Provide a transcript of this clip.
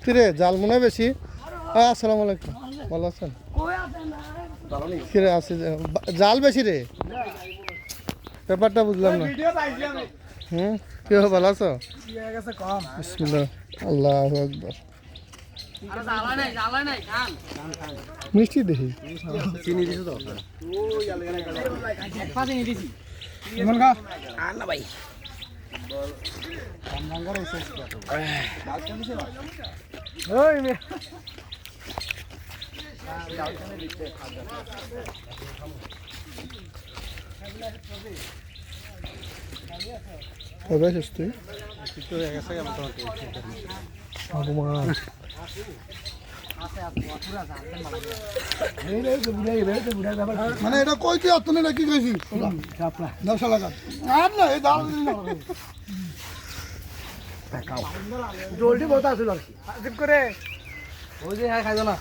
কিরে জাল মনে হয় বেশি। আসসালামু আলাইকুম, ভালো আছেন? কিরে আছে জাল বেশি রে, ব্যাপারটা বুঝলাম না। কি ভালো আছো? বিসমিল্লাহ, আল্লাহু আকবার। মিষ্টি দেখি চিনি দিছো তো ভাই কবে আসছিস তুই? মানে এটা কই কি অত না কি কইছি দশ লাখ আর না এই দাম জলদি বহুত আসল আর কি করে ওই যে খাইছো না